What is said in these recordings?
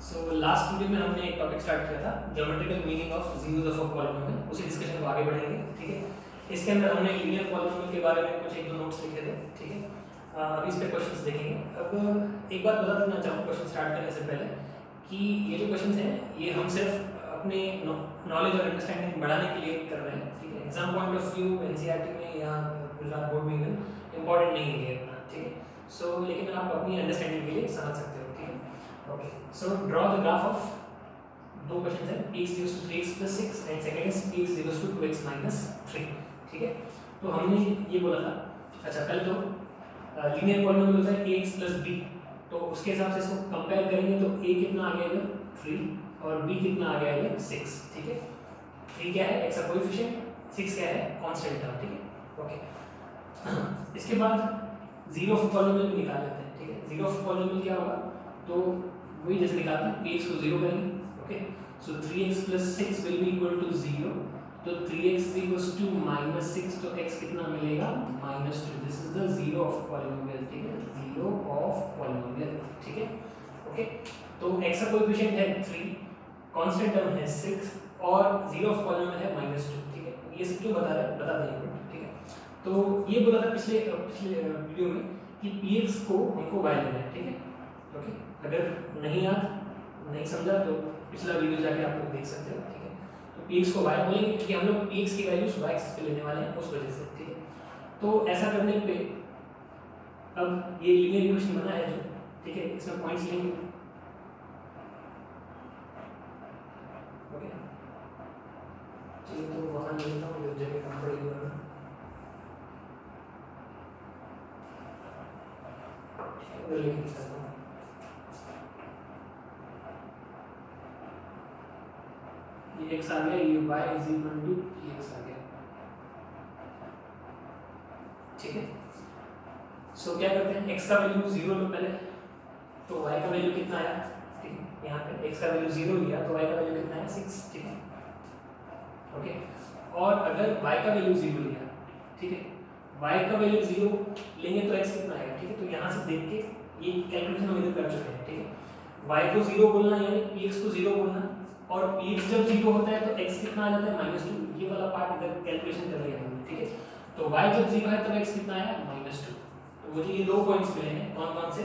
So last video में हमने एक टॉपिक स्टार्ट किया था geometrical meaning of zeros of a polynomial, उसी डिस्कशन को आगे बढ़ाएंगे। ठीक है, इसके अंदर हमने लीनियर पॉलिनोमियल के बारे में कुछ एक दो नोट्स लिखे थे। ठीक है, अभी इस पे क्वेश्चंस देखेंगे। अब एक बात बता देना चाहूँ क्वेश्चन स्टार्ट करने से पहले कि ये जो क्वेश्चंस हैं ये हम सिर्फ अपने नॉलेज और अंडरस्टैंडिंग बढ़ाने के लिए कर रहे हैं। ठीक है, exam point of view NCERT में या गुजरात बोर्ड में इवन इम्पॉर्टेंट नहीं है ये इतना। ठीक है, सो लेकिन आप अपनी अंडरस्टैंडिंग के लिए समझ सकते हो। ठीक है, okay, so draw the graph of दो क्वेश्चन है p is equals to 3x plus 6 and second is p is equals to 2x minus 3। ठीक है, तो हमने ये बोला था, अच्छा पहले तो लीनियर पॉलिनोमियल होता है ax plus b, तो उसके हिसाब से इसको कंपेयर करेंगे तो a कितना आ गया इधर 3 और b कितना आ गया इधर 6। ठीक है, 3 क्या है x का कोएफिशिएंट, 6 क्या है कांस्टेंट टर्म। ठीक है, ओके, इसके बाद जीरो ऑफ पॉलिनोमियल भी निकाल लेते हैं। ठीक है, जीरो ऑफ पॉलिनोमियल क्या होगा, तो वही जैसे निकालते हैं px को 0 करेंगे। Okay, so 3x plus 6 will be equal to 0, तो 3x is equals to minus 6, तो x कितना मिलेगा minus 2। This is the zero of polynomial. ठीक है, जीरो ऑफ पॉलिनोमियल। ठीक है, ओके, तो x का कोएफिशिएंट है 3, कांस्टेंट टर्म है 6 और जीरो ऑफ पॉलिनोमियल है -2। ठीक है, ये सब क्यों बता रहे हैं बता देंगे। ठीक है, तो ये बोला था पिछले वीडियो में कि px को हमको y लेना है। ठीक है, ओके, अगर नहीं समझा तो पिछला वीडियो जाके आप लोग देख सकते हो। ठीक है, तो px को y बोलेंगे क्योंकि हम लोग px की वैल्यूज y एक्सिस पे लेने वाले हैं उस वजह से। ठीक है, तो ऐसा करने पे अब ये लीनियर इक्वेशन बना है जो, ठीक है, इसमें पॉइंट्स लेंगे। ओके, चलिए तो वहां ले लेता हूं, जगह कम पड़ेगी वरना। उधर लेके चलता हूं। ये x आ गया, ये y is equal to x आ गया। ठीक है, सो क्या करते हैं, x का वैल्यू 0 लो पहले, तो y का वैल्यू कितना आया। ठीक है, यहाँ पे x का वैल्यू 0 लिया तो y का वैल्यू कितना है 6। ठीक है, ओके, और अगर y का वैल्यू 0 लिया, ठीक है, y का वैल्यू 0 लेंगे तो x कितना आएगा। ठीक है, तो यहाँ से देख के ये कैलकुलेशन हम इधर कर चुके हैं। ठीक है, y को 0 बोलना यानी px को 0 बोलना, और px जब 0 होता है तो x कितना आ जाता है -2। ये वाला पार्ट इधर कैलकुलेशन कर लिया हमने। ठीक है, तो y जब 0 है तब x कितना आया -2। तो मुझे ये दो पॉइंट्स मिले हैं, कौन कौन से,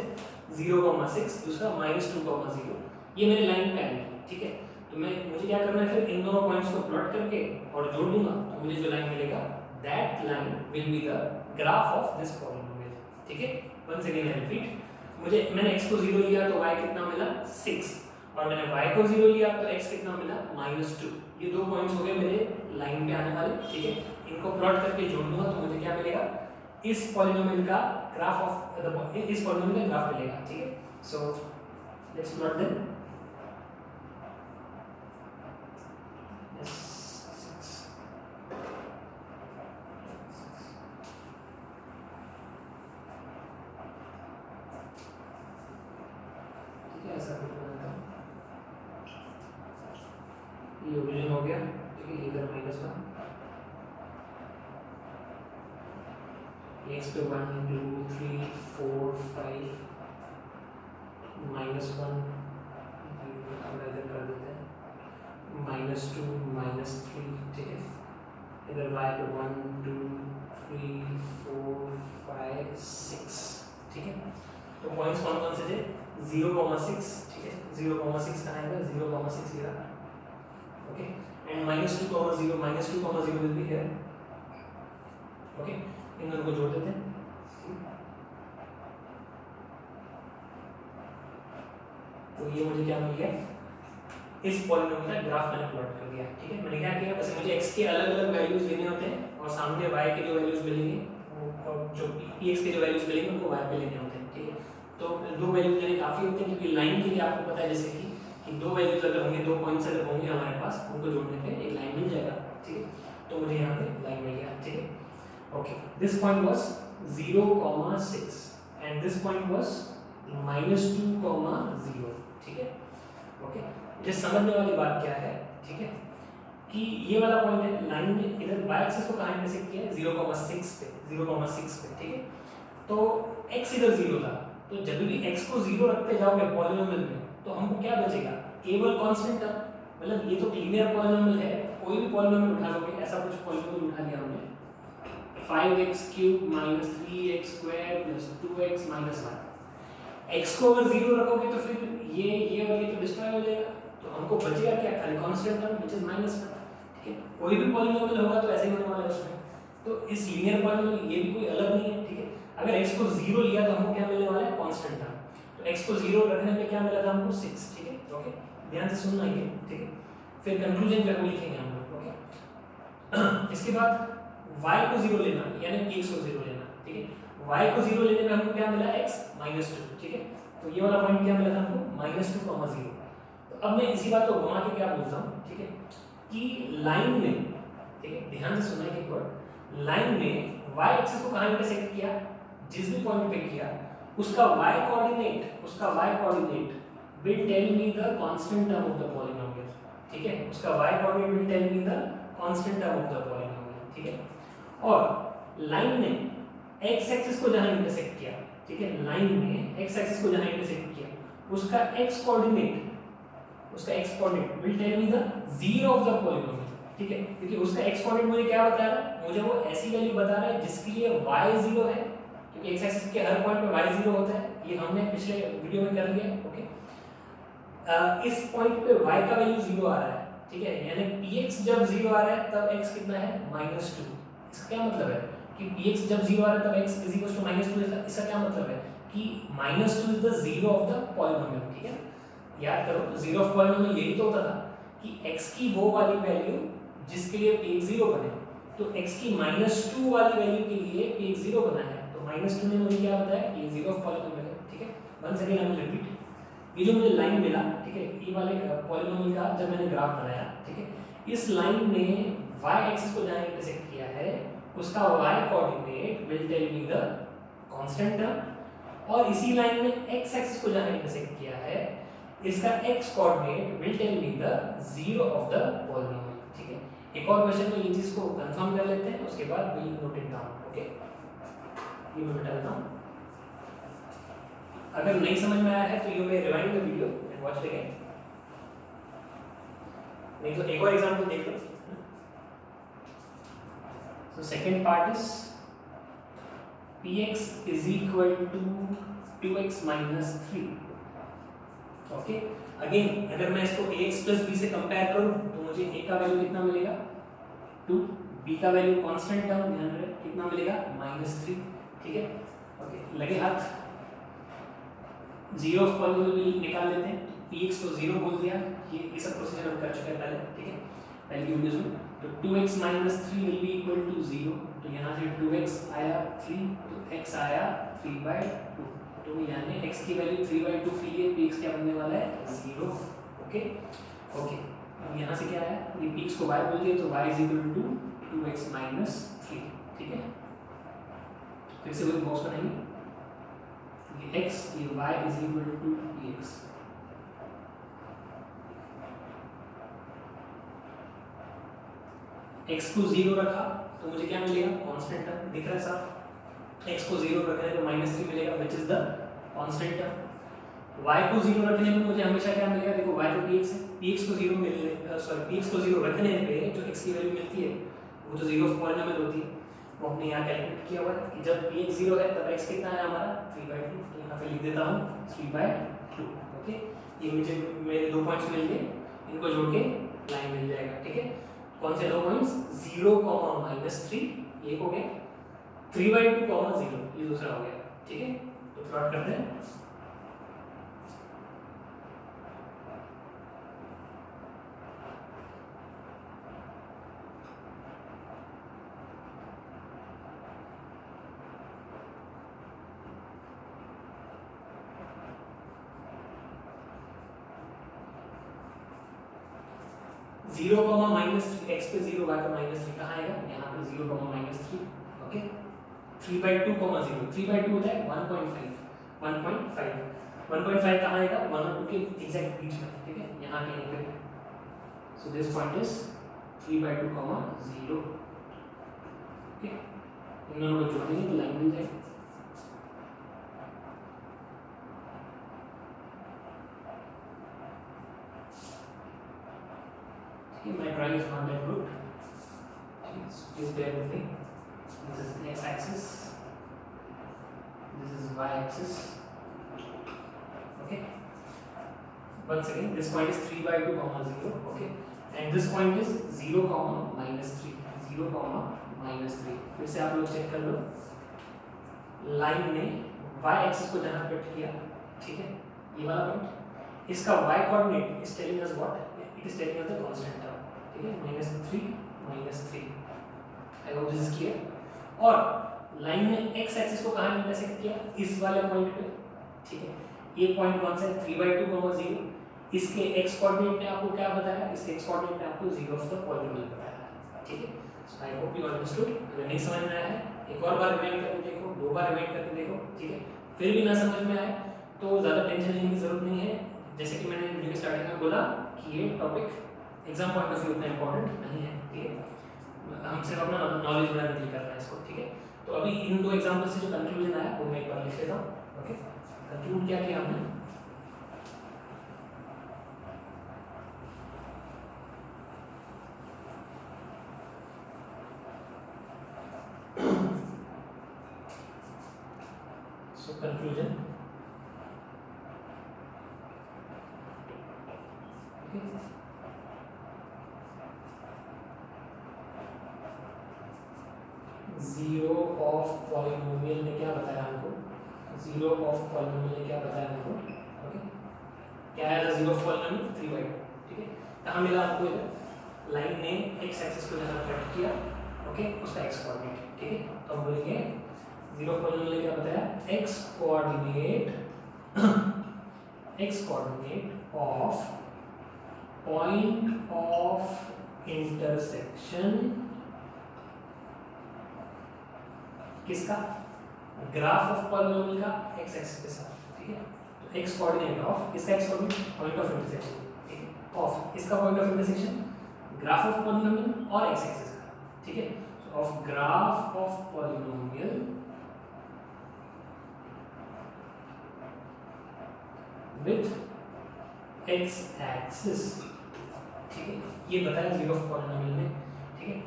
0,6, दूसरा -2,0। ये मेरे लाइन पे आएंगे। ठीक है, तो मुझे क्या करना है, फिर इन दोनों पॉइंट्स को प्लॉट करके और जोड़ दूंगा तो मुझे जो लाइन मिलेगा that line will be the graph of this polynomial. ठीक है, वंस अगेन आई रिपीट, मैंने x को 0 लिया तो y कितना मिला 6, और मैंने y को 0 लिया तो x कितना मिला -2। ये दो पॉइंट्स हो गए मेरे लाइन पे आने वाले। ठीक है, इनको प्लॉट करके जोड़ दूंगा तो मुझे क्या मिलेगा, इस पॉलिनोमियल का ग्राफ ऑफ इस पॉलिनोमियल का ग्राफ मिलेगा। ठीक है, सो लेट्स प्लॉट देम। ऐसा कुछ बनाता हूँ, ये ओरिजिन हो गया। ठीक है, इधर -1, x पे 1 2 3 4 5 -1 थोड़ा इधर कर देते हैं, -2 -3। ठीक है, इधर y पे 1 2 3 4 5 6। ठीक है, तो पॉइंट्स कौन कौन से थे, 0,6। ठीक है, 0,6 कहाँ आएगा, 0,6 ये रहा। Okay, and -2,0 will be here. Okay, इन दोनों को जोड़ देते हैं। तो ये मुझे क्या मिल गया, इस पॉलिनोमियल का ग्राफ मैंने प्लॉट कर दिया। ठीक है, मैंने क्या किया, बस मुझे x के अलग अलग वैल्यूज लेने होते हैं और सामने y के जो वैल्यूज मिलेंगे और जो px के जो वैल्यूज मिलेंगे उनको y पे लेने होते हैं। ठीक है, तो दो वैल्यूज लेने काफी होते हैं क्योंकि लाइन के लिए आपको पता है जैसे कि दो वैल्यूज अगर होंगे, दो पॉइंट्स अगर होंगे हमारे पास, उनको जोड़ने पे एक लाइन मिल जाएगा। ठीक है, तो मुझे यहाँ पे लाइन मिल गया। ठीक है, okay, this point was 0,6 and this point was -2,0। ठीक है, ओके, ये समझने वाली बात क्या है, ठीक है, कि ये वाला पॉइंट है लाइन में, इधर y एक्सिस को कहां इंटरसेक्ट किया है 0,6 पे, 0,6 पे। ठीक है, तो x इधर 0 था, तो जब भी x को 0 रखते जाओगे पॉलिनोमियल में तो हमको क्या बचेगा, केवल कांस्टेंट टर्म। मतलब ये तो लीनियर पॉलिनोमियल है, कोई भी पॉलिनोमियल उठा लोगे, ऐसा कुछ पॉलिनोमियल उठा लिया हमने 5x³ - 3x² + 2x - 1। x को अगर 0 रखोगे तो फिर ये और ये तो डिस्ट्रॉय हो जाएगा, तो हमको बचेगा क्या, खाली कांस्टेंट टर्म व्हिच इज -1। ठीक है, कोई भी पॉलिनोमियल होगा तो ऐसे ही होने वाला है उसमें। तो इस लीनियर पॉलिनोमियल ये भी कोई अलग नहीं है। ठीक है, अगर x को 0 लिया तो हमको क्या मिलने वाला है, कांस्टेंट टर्म। तो x को 0 रखने पे क्या मिला था हमको 6। ठीक है, ओके, ध्यान से सुनना ये। ठीक है, फिर कंक्लूजन जब लिखेंगे हम लोग। ओके, इसके बाद y को 0 लेना, यानी px को 0 लेना। ठीक है, y को 0 लेने में हमको क्या मिला, x -2। ठीक है, तो ये वाला पॉइंट क्या मिला था हमको, -2, 0। तो अब मैं इसी बात को घुमा के क्या बोलता हूँ, ठीक है, कि लाइन में, ठीक है, ध्यान से सुनना एक वर्ड, लाइन में y एक्सिस को कहाँ इंटरसेक्ट किया, जिस भी पॉइंट पे किया, उसका y coordinate will tell me the constant term of the polynomial। ठीक है, उसका y coordinate will tell me the constant term of the polynomial। ठीक है, और लाइन ने x एक्सिस को जहां इंटरसेक्ट किया, ठीक है, लाइन में x एक्सिस को जहां इंटरसेक्ट किया, उसका x coordinate will tell me the zero of the polynomial। ठीक है, क्योंकि उसका x कोऑर्डिनेट मुझे क्या बता रहा है, मुझे वो ऐसी वैल्यू बता रहा है जिसके लिए y 0 है, क्योंकि x एक्सिस के हर पॉइंट पे y 0 होता है, ये हमने पिछले वीडियो में कर लिया। ओके, इस पॉइंट पे y का वैल्यू 0 आ रहा है। ठीक है, यानी px जब 0 आ रहा है तब x कितना है, -2। इसका क्या मतलब है कि px जब 0 आ रहा है तब x -2। इसका क्या मतलब है कि -2 is the zero of the polynomial. ठीक है, याद करो, जीरो ऑफ पॉलिनोमियल यही तो होता था कि x की वो वाली वैल्यू जिसके लिए px 0 बने। तो x की -2 वाली वैल्यू के लिए px 0 बना है, तो -2 ने मुझे क्या बताया कि जीरो ऑफ पॉलिनोमियल है। ठीक है, once again I will repeat, ये जो मुझे लाइन मिला, ठीक है, ये वाले पॉलिनोमियल का जब मैंने ग्राफ बनाया, ठीक है, इस लाइन ने y एक्सिस को जहां इंटरसेक्ट किया है, उसका y coordinate will tell me the constant term, और इसी लाइन ने x एक्सिस को जहां इंटरसेक्ट किया है, इसका x coordinate will tell me the zero of the polynomial. ठीक है, एक और क्वेश्चन में ये चीज को कंफर्म कर लेते हैं, उसके बाद will note it down. Okay, ये मैं बता देता हूं, अगर नहीं समझ में आया है तो you may rewind the video and watch it again, नहीं तो एक और एग्जांपल देख लो। So second part is px is equal to 2x minus 3। Okay, again अगर मैं इसको ax plus b से कंपेयर करूं तो मुझे a का वैल्यू कितना मिलेगा, 2, b का वैल्यू कांस्टेंट टर्म ध्यान रहे कितना मिलेगा, -3। ठीक है, ओके, लगे हाथ, जीरो ऑफ पॉलिनोमियल निकाल लेते हैं। px को 0 बोल दिया, ये सब प्रोसीजर हम कर चुके हैं पहले। ठीक है, पहले की वीडियोस में, तो 2x - 3 will be equal to 0, तो यहाँ से 2x आया 3, तो x आया 3/2, तो यानी x की वैल्यू 3/2 के लिए px क्या बनने वाला है, 0। ओके ओके, अब यहाँ से क्या आया, ये px को y बोल दिया, तो y is equal to 2x - 3। ठीक है, फिर से वही बॉक्स बनाएंगे, ये x ये y is equal to px। x को 0 रखा तो मुझे क्या मिलेगा, कांस्टेंट टर्म, दिख रहा है साफ, x को 0 रखने पे -3 मिलेगा which is the constant term. y को 0 रखने पे मुझे हमेशा क्या मिलेगा, देखो y तो px है, px को 0 px को 0 रखने पे जो x की वैल्यू मिलती है वो तो जीरो ऑफ पॉलिनोमियल होती है, वो हमने यहाँ कैलकुलेट किया हुआ है कि जब px 0 है तब x कितना है हमारा, 3/2, तो यहाँ पे लिख देता हूँ 3/2। ओके, ये मुझे मेरे दो पॉइंट्स मिल गए, इनको जोड़ के लाइन मिल जाएगा। ठीक है, कौन से दो पॉइंट्स, 0, -3 ये हो गया, 3/2, 0 ये दूसरा हो गया। ठीक है, तो प्लॉट करते हैं। जीरो -3, x पे 0, y पे -3 कहाँ आएगा, यहाँ पे 0, -3। ओके, 3/2, 0, 3/2 होता है 1.5 कहाँ आएगा, 1 और 2 के एग्जैक्ट बीच में। ठीक है, यहाँ कहीं पे, so this point is 3/2, 0। Okay, इन दोनों को जोड़ देंगे तो लाइन मिल जाएगी। ठीक है, my drawing is not that good, please bear with me. This is x axis, this is y axis. Okay, once again this point is 3 by 2 comma 0. Okay, and this point is 0 comma minus 3, 0 comma minus 3. फिर से आप लोग check कर लो, line ने y axis को जहां cut किया, ठीक है, ये वाला पॉइंट, इसका y coordinate is telling us what, it is telling us the constant term, ठीक है, -3 I hope this is clear. और लाइन ने x एक्सिस को कहां इंटरसेक्ट किया, इस वाले पॉइंट पे, ठीक है, ये पॉइंट कौन सा है, 3/2, 0। इसके x कोऑर्डिनेट ने आपको क्या बताया, इसके x कोऑर्डिनेट ने आपको 0 ऑफ द पॉलीनोमियल बताया, ठीक है। सो आई होप यू अंडरस्टूड। अगर नहीं समझ में आया है एक और बार रिवाइंड करके देखो, 2 बार रिवाइंड करके देखो, ठीक है, फिर भी ना समझ में आए तो ज़्यादा टेंशन लेने की जरूरत नहीं है। जैसे कि मैंने वीडियो के स्टार्टिंग में बोला कि ये topic exam point of view उतना इंपॉर्टेंट नहीं है, ठीक है, हम सिर्फ अपना नॉलेज बढ़ाने के लिए कर रहे हैं इसको, ठीक है। तो अभी इन 2 एग्जाम्पल से जो कंक्लूजन आया वो मैं एक बार लिख लेता हूँ। ओके, कंक्लूड क्या किया हमने, conclusion, okay, zero of polynomial ने क्या बताया हमको, जीरो ऑफ पॉलिनोमियल ने क्या बताया हमको, ओके, क्या है जीरो ऑफ पॉलिनोमियल, 3/2, ठीक है। कहाँ मिला आपको, इधर लाइन ने x एक्सिस को जहाँ कट किया, ओके, उसका x कोऑर्डिनेट, ठीक है, तो हम बोलेंगे जीरो पॉलिनोमियल ने क्या बताया, x coordinate of point of intersection किसका, ग्राफ ऑफ पॉलिनोमियल का x एक्सिस के साथ, ठीक है। तो x कोऑर्डिनेट ऑफ, किसका x coordinate, point of intersection, ठीक है, ऑफ इसका point of intersection graph of polynomial और x एक्सिस का, ठीक है। सो of graph of polynomial with x axis, ठीक है, ये बताया जीरो ऑफ पॉलिनोमियल में, ठीक है।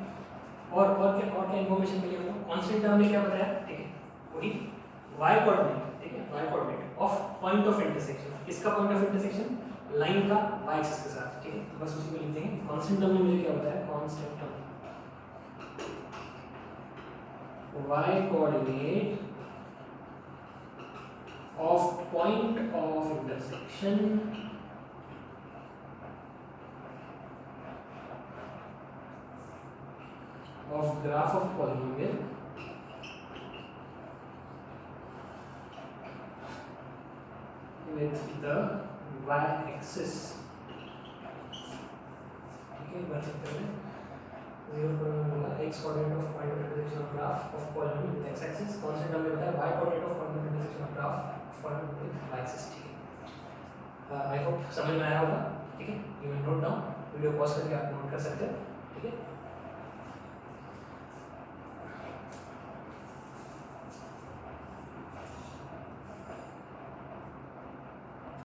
और क्या इंफॉर्मेशन मिली हमको, कांस्टेंट टर्म ने क्या बताया, ठीक है, वही y कोऑर्डिनेट, ठीक है, y coordinate of point of intersection, किसका पॉइंट ऑफ इंटरसेक्शन, लाइन का y एक्सिस के साथ, ठीक है, तो बस उसी को लिख देंगे। कांस्टेंट टर्म ने मुझे क्या बताया, constant term y coordinate of point of intersection of graph of polynomial with the y-axis, ठीक है, बात करते हैं zero polynomial x coordinate of point of intersection of graph of polynomial with x axis, constant हमने बताया y coordinate of point of intersection of graph polynomial with y axis, ठीक है। I hope समझ में आया होगा, ठीक है। You can note down, video pause करके आप नोट कर सकते हो, ठीक है।